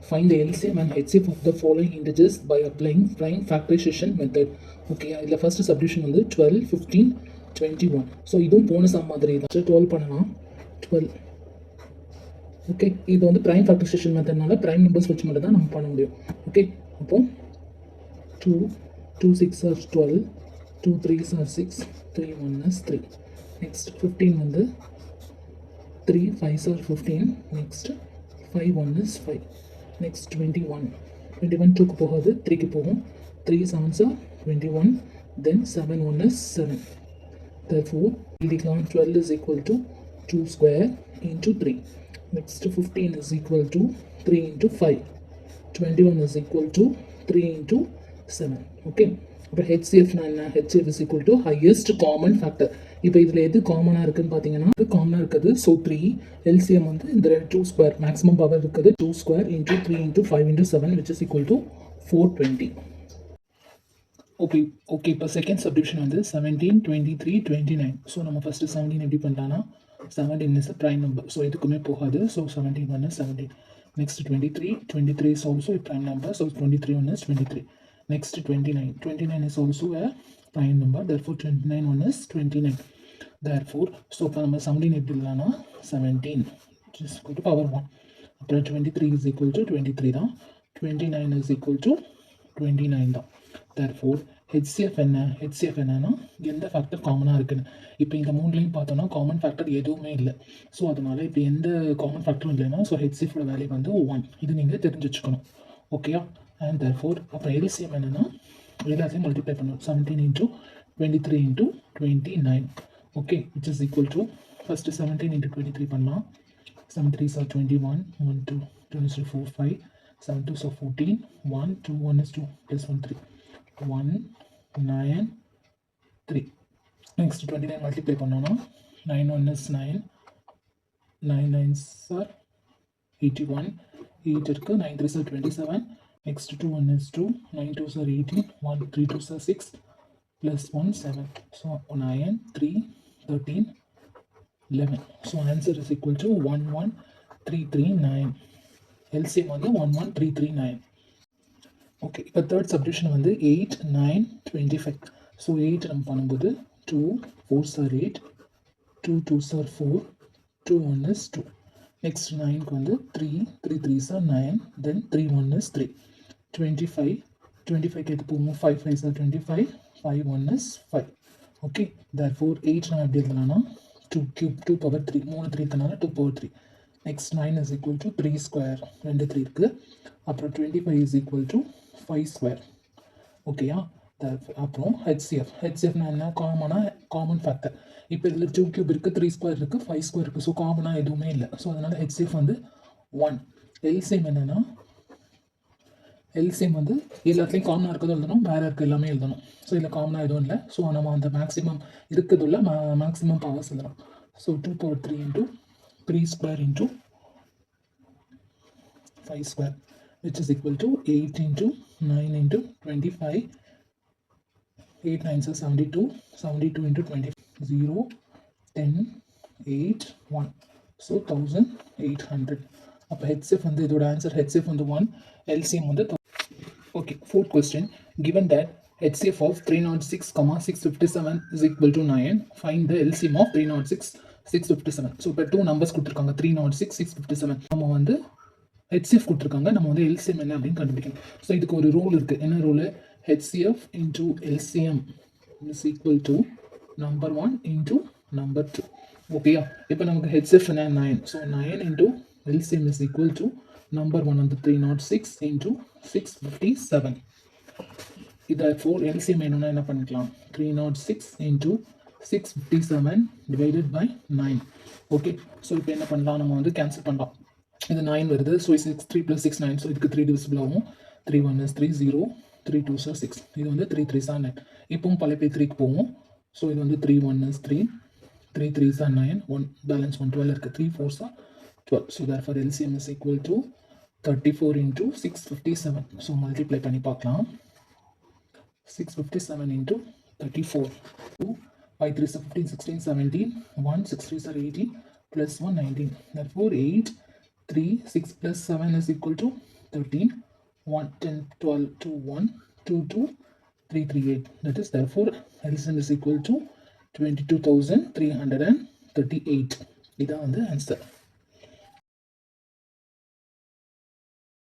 Find the LCM and HCF of the following integers by applying prime factorization method. Okay, இதில் first subdivision வந்து 12, 15, 21. So இதுவும் போன some மாதிரி தான். 12 பண்ணலாம், 12. ஓகே, இது வந்து ப்ரைம் ஃபேக்டரைசேஷன் மெத்தட்னால ப்ரைம் நம்பர்ஸ் வச்சு மட்டும் தான் நம்ம பண்ண முடியும். ஓகே, அப்போ 2, 2 6 are 12, 2 3s are 6, 3 1 is 3. Next 15 வந்து 3 5s are 15. Next 5 1 is 5. Next 21, 21 2க்கு போகாது, 3க்கு போகும். 3 7s are 21. Then 7 1 is 7. Therefore, 12 is equal to 2 square into 3. Next 15 is equal to 3 into 5. 21 is equal to 3 into 7. Okay. இப்போ HCF என்ன? HCF is equal to highest common factor. இப்போ இதில் எது காமனாக இருக்குன்னு பார்த்தீங்கன்னா காமனாக இருக்குது. ஸோ 3 LCM வந்து இந்த 2 ஸ்கொயர் மேக்ஸிமம் பவர் இருக்குது. 2 square into 3 into 5 into 7 which is equal to 420. Okay, இப்போ செகண்ட் சப்டிவிஷன் வந்து 17, 23, 29. ஸோ நம்ம ஃபஸ்ட்டு 17 எப்படி பண்ணலாம்னா 17 is a prime number. So இதுக்குமே போகாது. So 17 1 is 17. Next 23 is also a prime number. So 23 1 is 23. Next 29 is also a prime number. Therefore 29 1 is 29. Therefore, so இப்போ நம்ம 17 எப்படி இல்லைனா 17 which is equal to power 1. அப்புறம் 23 is equal to 23 தான். 29 is equal to 29 தான். Therefore, HCF என்னன்னா எந்த factor காமனாக இருக்குன்னு. இப்போ இந்த மூணுலையும் பார்த்தோன்னா காமன் ஃபேக்டர் எதுவுமே இல்லை. ஸோ அதனால் இப்போ எந்த காமன் ஃபேக்டரும் இல்லைன்னா ஸோ HCFோட வேல்யூ வந்து 1. இது நீங்கள் தெரிஞ்சு வச்சுக்கணும். ஓகேயா? அண்ட் therefore அப்புறம் LCM என்னன்னா எல்லாத்தையும் மல்டிப்ளை பண்ணணும். 17 into 23 into 29. Okay, which is equal to first 17 into 23 பண்ணலாம். 7 3s are 21, 1 2 2 3 4 5, 7 2s are 14, 1 2 1 is 2 plus 1 3, 1 9 3. Next 29 multiply பண்ணோம்னா 9 1 is 9, 9 9s are 81, 8 இருக்கு, 9 3s are 27. Next 2 1 is 2, 9 2s are 18, 1 3 2s are 6 plus 1 7. So 9 3 13 11. So answer is equal to 11339. LCM வந்து 11339. Okay, இப்போ third subdivision வந்து 8 9 25. So 8 நம்ம பண்ணும்போது 2 4s are 8, 2 2s are 4, 2 1 is 2. Next 9க்கு வந்து 3 3 3s are 9, then 3 1 is 3. 25 எது போகும், 5 5s are 25, 5 1 is 5. Okay, therefore 8 நம்ம எப்படி எழுதலாம்னா 2 cube 2 power 3, 3 3 தனால 2 power 3. Next 9 is equal to 3 square, 2 3 இருக்கு. அப்புறம் 25 is equal to 5 square. ஓகேயா? அப்புறம் HCFனா என்ன? Common factor. இப்போ இதில் 2 cube இருக்குது, 3 ஸ்கொயர் இருக்குது, 5 ஸ்கொயர் இருக்குது. ஸோ காமனாக எதுவுமே இல்லை. ஸோ அதனால் HCF வந்து 1. LCM என்னென்னா LCM வந்து எல்லாத்துலேயும் காமனாக இருக்கிறது எழுதணும், வேறு இருக்க எல்லாமே எழுதணும். ஸோ இதில் காமனாக எதுவும் இல்லை. ஸோ நம்ம அந்த மேக்ஸிமம் இருக்கிறதுள்ள மேக்ஸிமம் பவர்ஸ் எழுதணும். So 2 power 3 into 3 square into 5 square, which is equal to 8 into 9 into 25. 8 9s are 72, 72 into 20, 0 10 8 1. So 1800. அப்போ HCF வந்து இதோட ஆன்சர் HCF வந்து 1, LCM வந்து. Okay, fourth question. Given that HCF of 306, 657 is equal to 9, find the LCM of 306, 657. So இப்போ 2 numbers கொடுத்துருக்காங்க, 306, 657. நம்ம வந்து HCF கொடுத்துருக்காங்க, நம்ம வந்து LCM என்ன அப்படின்னு கண்டுபிடிக்கணும். ஸோ இதுக்கு ஒரு ரூல் இருக்குது. என்ன rule? HCF into LCM is equal to number 1 into number 2. ஓகேயா? இப்போ நமக்கு HCF என்ன? 9. So 9 into LCM is equal to number 1 வந்து 306 into 657. இதை 4 LCM வேணும்னா என்ன பண்ணிக்கலாம்? 306 into 657 divided by 9. Okay, so இப்போ என்ன பண்ணலாம்? நம்ம வந்து கேன்சல் பண்ணலாம். இது 9 வருது. ஸோ 3 + 6 9. ஸோ இதுக்கு 3 டிவிசிபிள் ஆகும். 3 1 is 3 0, 3 2s are 6. இது வந்து 3 3s are 9. இப்போவும் பழைய 3க்கு போவோம். ஸோ இது வந்து 3 1 is 3, 3 3s are 9, 1 பேலன்ஸ் 1 12 இருக்குது, 3 4s are 12. So therefore LCM is equal to 34 into 657. So multiply பண்ணி பார்க்கலாம். 657 into 34. 2 5 3s are 15, 16 17, 1 6 3s are 18 plus 1 19. Therefore 8 3 6 plus 7 is equal to 13, 1, 10, 12, 2, 1, 2, 2, 3, 3, 8. That is therefore LCM is equal to 22,338. இதான் வந்து answer.